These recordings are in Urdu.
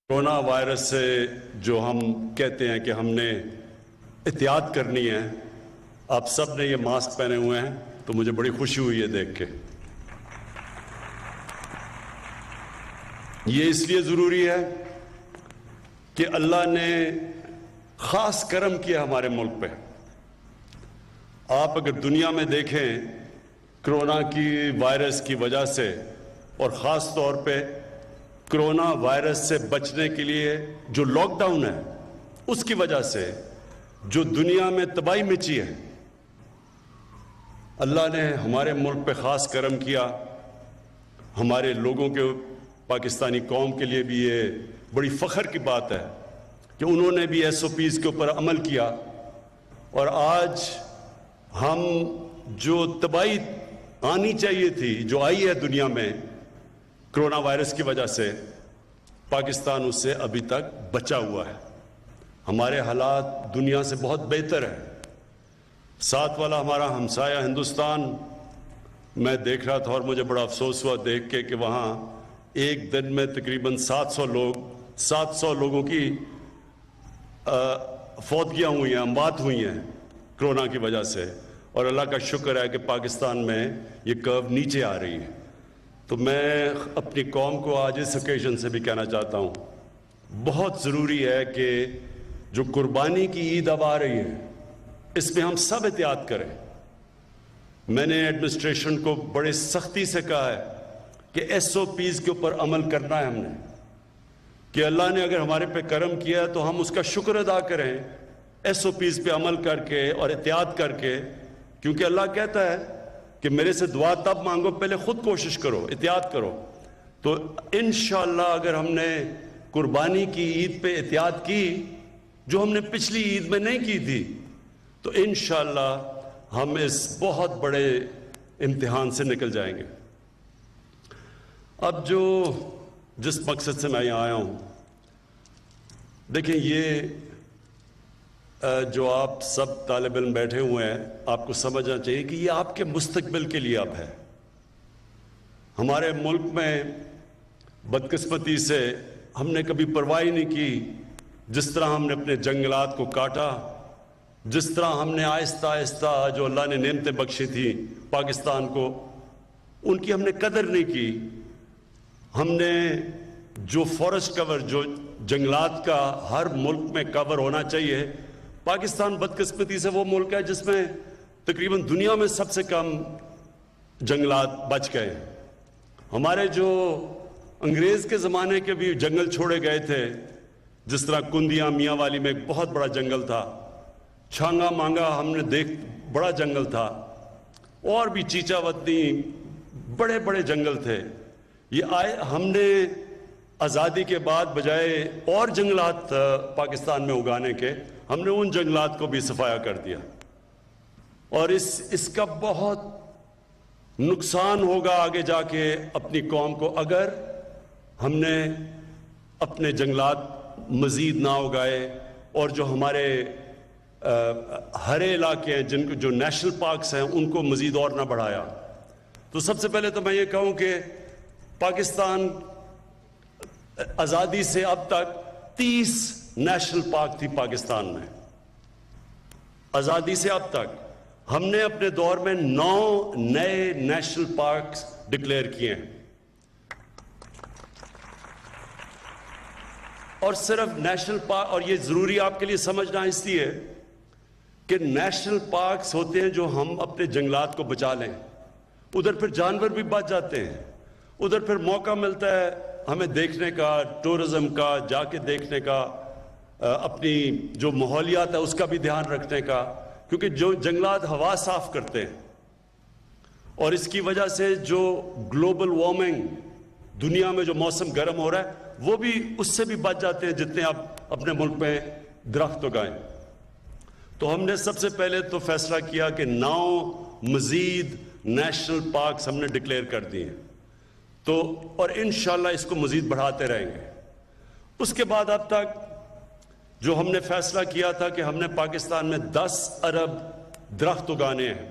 کورونا وائرس سے جو ہم کہتے ہیں کہ ہم نے احتیاط کرنی ہے، آپ سب نے یہ ماسک پہنے ہوئے ہیں تو مجھے بڑی خوشی ہوئی ہے دیکھ کے۔ یہ اس لیے ضروری ہے کہ اللہ نے خاص کرم کیا ہمارے ملک پہ۔ آپ اگر دنیا میں دیکھیں کرونا کی وائرس کی وجہ سے، اور خاص طور پہ کرونا وائرس سے بچنے کے لیے جو لاک ڈاؤن ہے اس کی وجہ سے جو دنیا میں تباہی مچی ہے، اللہ نے ہمارے ملک پہ خاص کرم کیا۔ ہمارے لوگوں کے، پاکستانی قوم کے لیے بھی یہ بڑی فخر کی بات ہے کہ انہوں نے بھی SOPs کے اوپر عمل کیا، اور آج ہم جو تباہی آنی چاہیے تھی جو آئی ہے دنیا میں کرونا وائرس کی وجہ سے، پاکستان اس سے ابھی تک بچا ہوا ہے۔ ہمارے حالات دنیا سے بہت بہتر ہے۔ ساتھ والا ہمارا ہمسایہ ہندوستان، میں دیکھ رہا تھا اور مجھے بڑا افسوس ہوا دیکھ کے کہ وہاں ایک دن میں تقریباً 700 لوگوں کی فوتگیاں ہوئی ہیں، اموات ہوئی ہیں کرونا کی وجہ سے، اور اللہ کا شکر ہے کہ پاکستان میں یہ کرو نیچے آ رہی ہے۔ تو میں اپنی قوم کو آج اس اوکیزن سے بھی کہنا چاہتا ہوں، بہت ضروری ہے کہ جو قربانی کی عید اب آ رہی ہے اس میں ہم سب احتیاط کریں۔ میں نے ایڈمنسٹریشن کو بڑے سختی سے کہا ہے کہ SOPs کے اوپر عمل کرنا ہے ہم نے، کہ اللہ نے اگر ہمارے پہ کرم کیا ہے تو ہم اس کا شکر ادا کریں، SOPs پہ عمل کر کے اور احتیاط کر کے، کیونکہ اللہ کہتا ہے کہ میرے سے دعا تب مانگو پہلے خود کوشش کرو، احتیاط کرو۔ تو انشاءاللہ اگر ہم نے قربانی کی عید پہ احتیاط کی جو ہم نے پچھلی عید میں نہیں کی تھی، تو انشاءاللہ ہم اس بہت بڑے امتحان سے نکل جائیں گے۔ اب جس مقصد سے میں یہاں آیا ہوں، دیکھیں یہ جو آپ سب طالب علم بیٹھے ہوئے ہیں، آپ کو سمجھنا چاہیے کہ یہ آپ کے مستقبل کے لیے اب ہے۔ ہمارے ملک میں بدقسمتی سے ہم نے کبھی پرواہ نہیں کی، جس طرح ہم نے اپنے جنگلات کو کاٹا، جس طرح ہم نے آہستہ آہستہ جو اللہ نے نعمتیں بخشی تھیں پاکستان کو، ان کی ہم نے قدر نہیں کی۔ ہم نے جو فارسٹ کور، جو جنگلات کا ہر ملک میں کور ہونا چاہیے، پاکستان بدقسمتی سے وہ ملک ہے جس میں تقریباً دنیا میں سب سے کم جنگلات بچ گئے۔ ہمارے جو انگریز کے زمانے کے بھی جنگل چھوڑے گئے تھے، جس طرح کندیاں میاں والی میں ایک بہت بڑا جنگل تھا، چھانگا مانگا ہم نے بڑا جنگل تھا، اور بھی چیچا وطنی بڑے بڑے جنگل تھے۔ ہم نے آزادی کے بعد بجائے اور جنگلات پاکستان میں اگانے کے، ہم نے ان جنگلات کو بھی صفایا کر دیا، اور اس کا بہت نقصان ہوگا آگے جا کے اپنی قوم کو اگر ہم نے اپنے جنگلات مزید نہ اگائے، اور جو ہمارے ہرے علاقے ہیں جو نیشنل پارکس ہیں ان کو مزید اور نہ بڑھایا۔ تو سب سے پہلے تو میں یہ کہوں کہ پاکستان آزادی سے اب تک 30 نیشنل پارک تھی پاکستان میں۔ آزادی سے اب تک ہم نے اپنے دور میں 9 نئے نیشنل پارکس ڈکلیئر کیے ہیں، اور صرف نیشنل پارک، اور یہ ضروری آپ کے لیے سمجھنا اس لیے کہ نیشنل پارکس ہوتے ہیں جو ہم اپنے جنگلات کو بچا لیں، ادھر پھر جانور بھی بچ جاتے ہیں، ادھر پھر موقع ملتا ہے ہمیں دیکھنے کا، ٹورزم کا، جا کے دیکھنے کا، اپنی جو ماحولیات ہے اس کا بھی دھیان رکھنے کا، کیونکہ جو جنگلات ہوا صاف کرتے ہیں، اور اس کی وجہ سے جو گلوبل وارمنگ دنیا میں جو موسم گرم ہو رہا ہے وہ بھی اس سے بھی بچ جاتے ہیں جتنے آپ اپنے ملک میں درخت اگائیں۔ تو ہم نے سب سے پہلے تو فیصلہ کیا کہ 9 مزید نیشنل پارکس ہم نے ڈکلیئر کر دیے ہیں، تو اور انشاءاللہ اس کو مزید بڑھاتے رہیں گے۔ اس کے بعد اب تک جو ہم نے فیصلہ کیا تھا کہ ہم نے پاکستان میں 10 ارب درخت اگانے ہیں،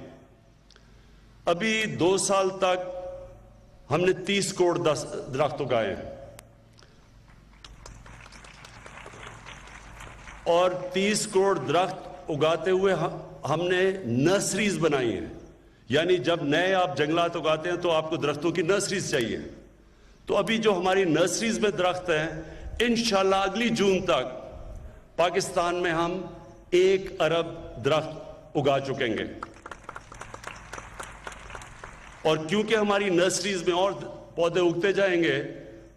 ابھی 2 سال تک ہم نے 30 کروڑ درخت اگائے ہیں۔ اور 30 کروڑ درخت اگاتے ہوئے ہم نے نرسریز بنائی ہیں. یعنی جب نئے آپ جنگلات اگاتے ہیں تو آپ کو درختوں کی نرسریز چاہیے. تو ابھی جو ہماری نرسریز میں درخت ہیں انشاءاللہ اگلی جون تک پاکستان میں ہم 1 ارب درخت اگا چکیں گے. اور کیونکہ ہماری نرسریز میں اور پودے اگتے جائیں گے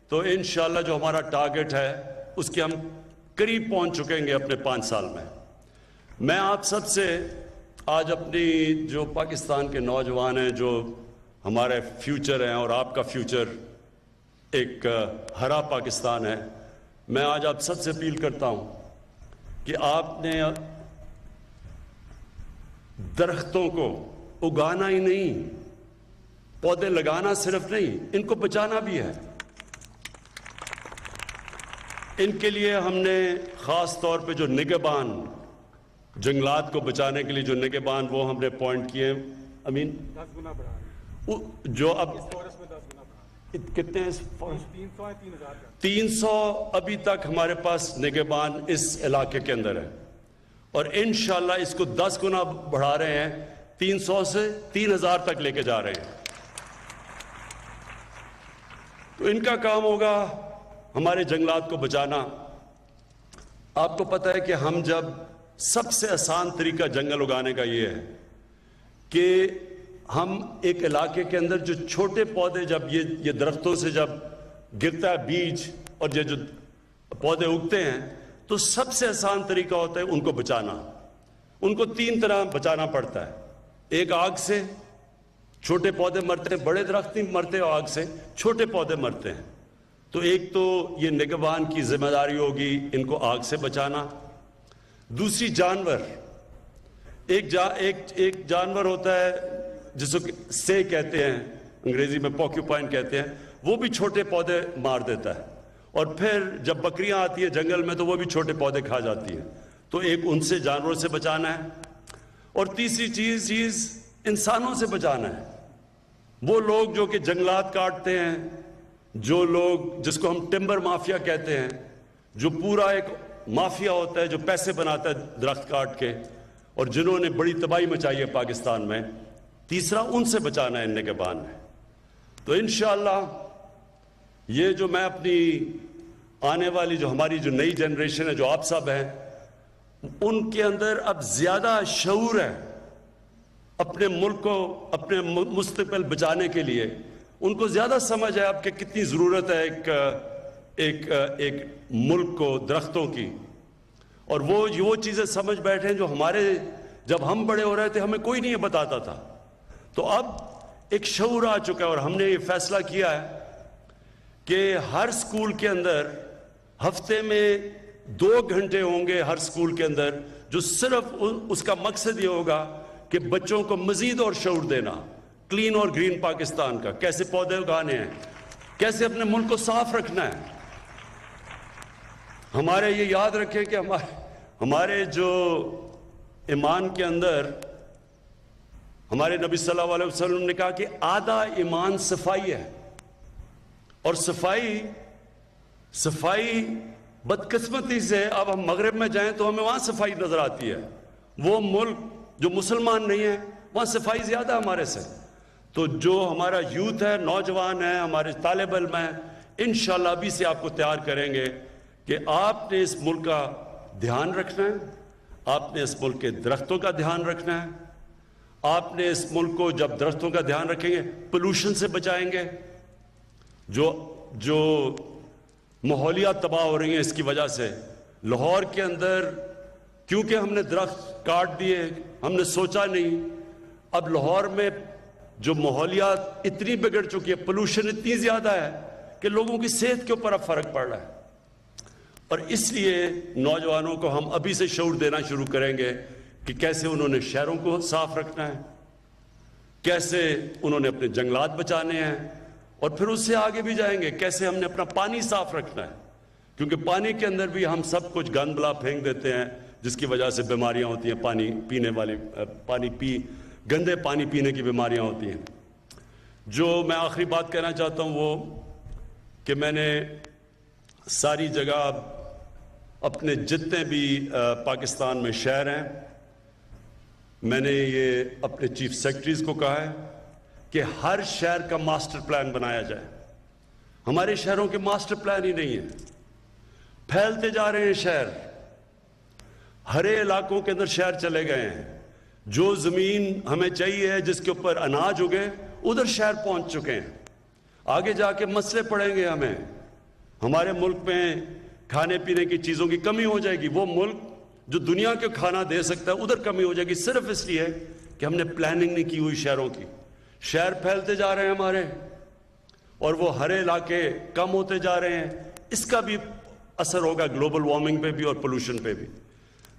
تو انشاءاللہ جو ہمارا ٹارگٹ ہے اس کے ہم قریب پہنچ چکیں گے اپنے 5 سال میں. میں آپ سب سے آج اپنی جو پاکستان کے نوجوان ہیں جو ہمارے فیوچر ہیں اور آپ کا فیوچر ایک ہرا پاکستان ہے، میں آج آپ سب سے اپیل کرتا ہوں کہ آپ نے درختوں کو اگانا ہی نہیں، پودے لگانا صرف نہیں، ان کو بچانا بھی ہے. ان کے لیے ہم نے خاص طور پہ جو نگہبان، جنگلات کو بچانے کے لیے جو نگہبان، وہ ہم نے اپوائنٹ کیے. امین 10 گنا بڑھا رہے ہیں جو اب اس فورس میں 10 گنا بڑھا کتنے ہیں؟ 300 ہے 3000 کا 300 ابھی تک ہمارے پاس نگہبان اس علاقے کے اندر ہے، اور انشاءاللہ اس کو 10 گنا بڑھا رہے ہیں، 300 سے 3000 تک لے کے جا رہے ہیں. تو ان کا کام ہوگا ہمارے جنگلات کو بچانا. آپ کو پتہ ہے کہ ہم جب سب سے آسان طریقہ جنگل اگانے کا یہ ہے کہ ہم ایک علاقے کے اندر جو چھوٹے پودے، جب یہ درختوں سے جب گرتا ہے بیج اور یہ جو پودے اگتے ہیں، تو سب سے آسان طریقہ ہوتا ہے ان کو بچانا. ان کو 3 طرح بچانا پڑتا ہے. ایک آگ سے، چھوٹے پودے مرتے ہیں، بڑے درخت نہیں مرتے آگ سے، چھوٹے پودے مرتے ہیں. تو ایک تو یہ نگہبان کی ذمہ داری ہوگی ان کو آگ سے بچانا. دوسری جانور، ایک جانور ہوتا ہے جس کو سے کہتے ہیں، انگریزی میں پوکیوپائن کہتے ہیں، وہ بھی چھوٹے پودے مار دیتا ہے. اور پھر جب بکریاں آتی ہیں جنگل میں تو وہ بھی چھوٹے پودے کھا جاتی ہیں. تو ایک ان سے، جانوروں سے بچانا ہے. اور تیسری چیز انسانوں سے بچانا ہے. وہ لوگ جو کہ جنگلات کاٹتے ہیں، جو لوگ جس کو ہم ٹمبر مافیا کہتے ہیں، جو پورا ایک مافیا ہوتا ہے جو پیسے بناتا ہے درخت کاٹ کے، اور جنہوں نے بڑی تباہی مچائی ہے پاکستان میں. تیسرا ان سے بچانا ہے ان نگہبان میں. تو انشاءاللہ یہ جو میں اپنی آنے والی جو ہماری جو نئی جنریشن ہے، جو آپ سب ہیں، ان کے اندر اب زیادہ شعور ہے اپنے ملک کو، اپنے مستقبل بچانے کے لیے. ان کو زیادہ سمجھ ہے اب کہ کتنی ضرورت ہے ایک ملک کو درختوں کی. اور وہ چیزیں سمجھ بیٹھے ہیں جو ہمارے، جب ہم بڑے ہو رہے تھے ہمیں کوئی نہیں بتاتا تھا. تو اب ایک شعور آ چکا ہے، اور ہم نے یہ فیصلہ کیا ہے کہ ہر سکول کے اندر ہفتے میں 2 گھنٹے ہوں گے ہر سکول کے اندر، جو صرف اس کا مقصد یہ ہوگا کہ بچوں کو مزید اور شعور دینا کلین اور گرین پاکستان کا، کیسے پودے اگانے ہیں، کیسے اپنے ملک کو صاف رکھنا ہے. ہمارے یہ یاد رکھیں کہ ہمارے جو ایمان کے اندر ہمارے نبی صلی اللہ علیہ وسلم نے کہا کہ آدھا ایمان صفائی ہے. اور صفائی بدقسمتی سے اب ہم مغرب میں جائیں تو ہمیں وہاں صفائی نظر آتی ہے. وہ ملک جو مسلمان نہیں ہیں وہاں صفائی زیادہ ہمارے سے. تو جو ہمارا یوتھ ہے، نوجوان ہیں، ہمارے طالب علم ہیں، انشاءاللہ ابھی سے آپ کو تیار کریں گے کہ آپ نے اس ملک کا دھیان رکھنا ہے، آپ نے اس ملک کے درختوں کا دھیان رکھنا ہے. آپ نے اس ملک کو جب درختوں کا دھیان رکھیں گے پولوشن سے بچائیں گے. جو ماحولیات تباہ ہو رہی ہیں اس کی وجہ سے. لاہور کے اندر کیونکہ ہم نے درخت کاٹ دیے، ہم نے سوچا نہیں، اب لاہور میں جو ماحولیات اتنی بگڑ چکی ہے، پولوشن اتنی زیادہ ہے کہ لوگوں کی صحت کے اوپر اب فرق پڑ رہا ہے. اور اس لیے نوجوانوں کو ہم ابھی سے شعور دینا شروع کریں گے کہ کیسے انہوں نے شہروں کو صاف رکھنا ہے، کیسے انہوں نے اپنے جنگلات بچانے ہیں، اور پھر اس سے آگے بھی جائیں گے کیسے ہم نے اپنا پانی صاف رکھنا ہے. کیونکہ پانی کے اندر بھی ہم سب کچھ گند بلا پھینک دیتے ہیں جس کی وجہ سے بیماریاں ہوتی ہیں، پانی پینے والی گندے پانی پینے کی بیماریاں ہوتی ہیں. جو میں آخری بات کہنا چاہتا ہوں وہ کہ میں نے ساری جگہ اپنے جتنے بھی پاکستان میں شہر ہیں، میں نے یہ اپنے چیف سیکرٹریز کو کہا ہے کہ ہر شہر کا ماسٹر پلان بنایا جائے۔ ہمارے شہروں کے ماسٹر پلان ہی نہیں ہیں، پھیلتے جا رہے ہیں شہر، ہرے علاقوں کے اندر شہر چلے گئے ہیں۔ جو زمین ہمیں چاہیے جس کے اوپر اناج اگے ادھر شہر پہنچ چکے ہیں۔ آگے جا کے مسئلے پڑیں گے ہمیں، ہمارے ملک میں کھانے پینے کی چیزوں کی کمی ہو جائے گی۔ وہ ملک جو دنیا کے کھانا دے سکتا ہے ادھر کمی ہو جائے گی، صرف اس لیے کہ ہم نے پلاننگ نہیں کی ہوئی شہروں کی۔ شہر پھیلتے جا رہے ہیں ہمارے، اور وہ ہرے علاقے کم ہوتے جا رہے ہیں۔ اس کا بھی اثر ہوگا گلوبل وارمنگ پہ بھی اور پولوشن پہ بھی۔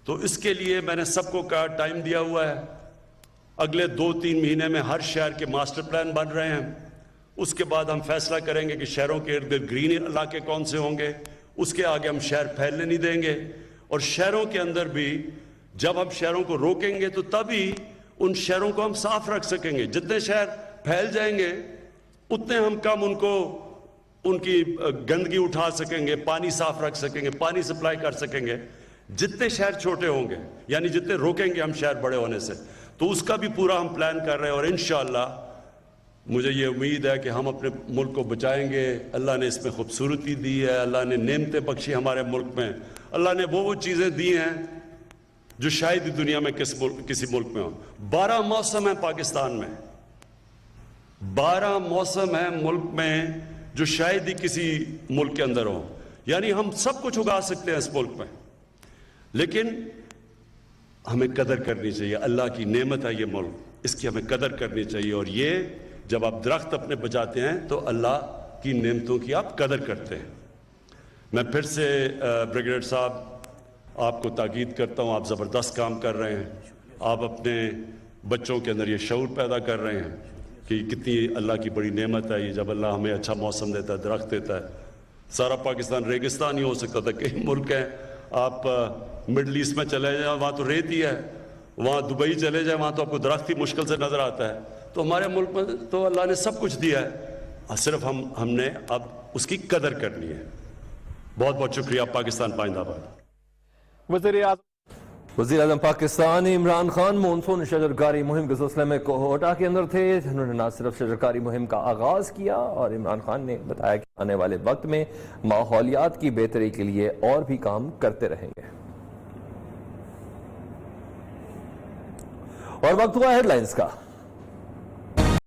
تو اس کے لیے میں نے سب کو کہا ٹائم دیا ہوا ہے، اگلے 2-3 مہینے میں ہر شہر کے ماسٹر پلان بن رہے ہیں۔ اس کے بعد ہم فیصلہ کریں گے کہ شہروں کے ارد گرد گرین علاقے کون سے ہوں گے، اس کے آگے ہم شہر پھیلنے نہیں دیں گے۔ اور شہروں کے اندر بھی جب ہم شہروں کو روکیں گے تو تبھی ان شہروں کو ہم صاف رکھ سکیں گے۔ جتنے شہر پھیل جائیں گے اتنے ہم کم ان کی گندگی اٹھا سکیں گے، پانی صاف رکھ سکیں گے، پانی سپلائی کر سکیں گے۔ جتنے شہر چھوٹے ہوں گے، یعنی جتنے روکیں گے ہم شہر بڑے ہونے سے، تو اس کا بھی پورا ہم پلان کر رہے ہیں۔ اور انشاءاللہ مجھے یہ امید ہے کہ ہم اپنے ملک کو بچائیں گے۔ اللہ نے اس میں خوبصورتی دی ہے، اللہ نے نعمتیں بخشی ہمارے ملک میں، اللہ نے وہ چیزیں دی ہیں جو شاید ہی دنیا میں کسی ملک میں ہوں۔ 12 موسم ہیں پاکستان میں، 12 موسم ہیں ملک میں جو شاید ہی کسی ملک کے اندر ہوں۔ یعنی ہم سب کچھ اگا سکتے ہیں اس ملک میں، لیکن ہمیں قدر کرنی چاہیے۔ اللہ کی نعمت ہے یہ ملک، اس کی ہمیں قدر کرنی چاہیے۔ اور یہ جب آپ درخت اپنے بچاتے ہیں تو اللہ کی نعمتوں کی آپ قدر کرتے ہیں۔ میں پھر سے بریگیڈیئر صاحب آپ کو تاکید کرتا ہوں، آپ زبردست کام کر رہے ہیں۔ آپ اپنے بچوں کے اندر یہ شعور پیدا کر رہے ہیں کہ کتنی اللہ کی بڑی نعمت ہے یہ، جب اللہ ہمیں اچھا موسم دیتا ہے، درخت دیتا ہے۔ سارا پاکستان ریگستان ہی ہو سکتا تھا، کئی ملک ہیں، آپ مڈل ایسٹ میں چلے جائیں وہاں تو ریت ہی ہے، وہاں دبئی چلے جائیں وہاں تو آپ کو درخت ہی مشکل سے نظر آتا ہے۔ تو ہمارے ملک میں تو اللہ نے سب کچھ دیا ہے، صرف ہم نے اب اس کی قدر کرنی ہے۔ بہت بہت شکریہ۔ پاکستان پائندہ باد۔ وزیر اعظم پاکستان عمران خان مونسون شجرکاری مہم کے سلسلے میں کوہوٹا کے اندر تھے۔ انہوں نے نہ صرف شجرکاری مہم کا آغاز کیا، اور عمران خان نے بتایا کہ آنے والے وقت میں ماحولیات کی بہتری کے لیے اور بھی کام کرتے رہیں گے۔ اور وقت ہوا ہیڈ لائنز کا۔